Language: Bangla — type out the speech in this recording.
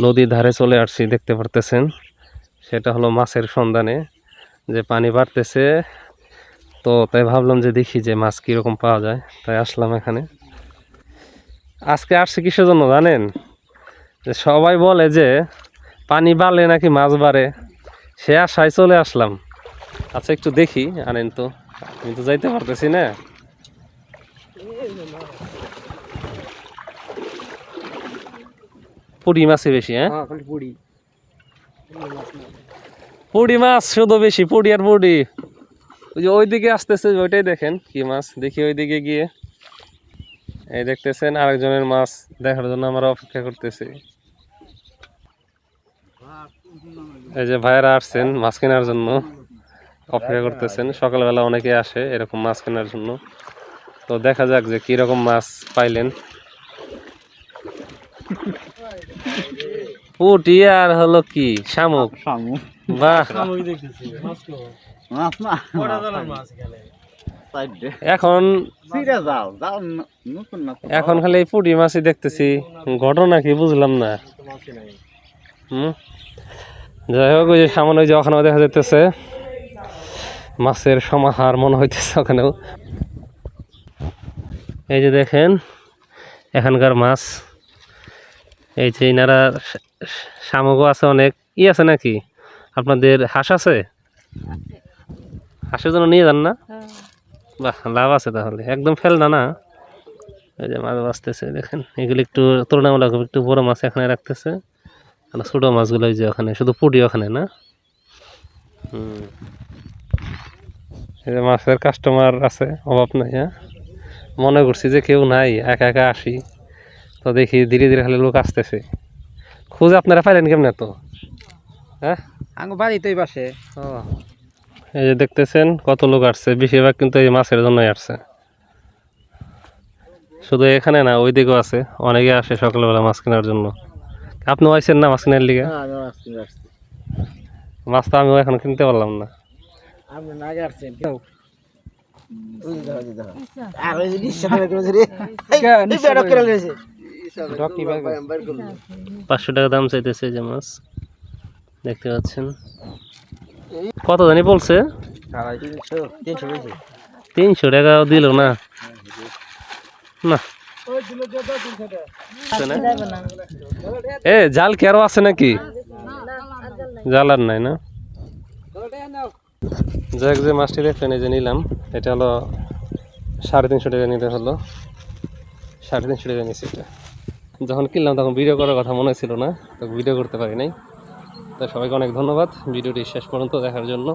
নদীর ধারে চলে আসছি, দেখতে পারতেছেন। সেটা হলো মাছের সন্ধানে, যে পানি বাড়তেছে, তো তাই ভাবলাম যে দেখি যে মাছ কিরকম পাওয়া যায়, তাই আসলাম এখানে। আজকে আসছি কিসের জন্য জানেন? যে সবাই বলে যে পানি বাড়লে নাকি মাছ বাড়ে, সে আশায় চলে আসলাম। আচ্ছা একটু দেখি, আনেন তো, আমি তো যাইতে পারতেছি না। পুঁটি মাছই বেশি, হ্যাঁ পুঁটি মাছ শুধু বেশি, পুঁটি আর পুঁটি। ওই যে ওইদিকে আসতেছে, ওইটাই দেখেন কি মাছ, দেখি ওইদিকে গিয়ে। এই দেখতেছেন আরেকজনের মাছ দেখার জন্য আমরা অপেক্ষা করতেছি। এই যে ভাইয়েরা আসছেন মাছ কেনার জন্য, অপেক্ষা করতেছেন। সকালবেলা অনেকে আসে এরকম মাছ কেনার জন্য, তো দেখা যাক যে কিরকম মাছ পাইলেন। পুঁটি আর হলো কি শামুক, বাহ। এখন এখন খালি এই পুঁটি মাছই দেখতেছি, ঘটনা কি বুঝলাম না। যাই হোক, ওই যে সামনে ওই যে ওখানেও দেখা যাইতেছে মাছের সমাহার মনে হইতেছে ওখানেও। এই যে দেখেন এখানকার মাছ, এই যে ইনারা শামুকও আছে, অনেক ই আছে নাকি আপনাদের? হাঁস আছে? হাঁসের জন্য নিয়ে যান না? বাহ, লাভ আছে তাহলে, একদম ফেলনা না। এই যে মাছ বাঁচতেছে দেখেন, এগুলো একটু তুলনামূলক একটু বড় মাছ এখানে রাখতেছে, আর ছোট মাছগুলো এই যে ওখানে, শুধু পুঁটি ওখানে না। এই যে মাছের কাস্টমার আছে, অভাব নাই। হ্যাঁ, মনে করছি যে কেউ নাই, একা একা আসি, তো দেখি ধীরে ধীরে খালি লোক আসতেছে। খুঁজে আপনারা পাইলেন কেমনে তো? হ্যাঁ, বাড়ি তো এই পাশে। এই যে দেখতেছেন কত লোক আসছে, বেশিরভাগ কিন্তু এই মাছের জন্যই আসছে। শুধু এখানে না, ওই দিকেও আছে, অনেকে আসে সকালবেলা মাছ কেনার জন্য। আপনি আইছেন না মাছ কেনার লিগে? মাছ তো আমিও এখন কিনতে পারলাম না। $500 দাম চাইতেছে যে মাছ, দেখতে পাচ্ছেন। কত জানি বলছে? 300 টাকা দিল না। না এ জাল কি আরো আছে নাকি? জাল আর নাই না? যাক, যে মাছটি দেখলেন এই যে নিলাম, এটা হলো 350 টাকা নিতে হলো। 350 টাকা নিয়েছি এটা। যখন কিনলাম তখন ভিডিও করার কথা মনে ছিল না, তো ভিডিও করতে পারি নাই। তো সবাইকে অনেক ধন্যবাদ ভিডিওটি শেষ পর্যন্ত দেখার জন্য।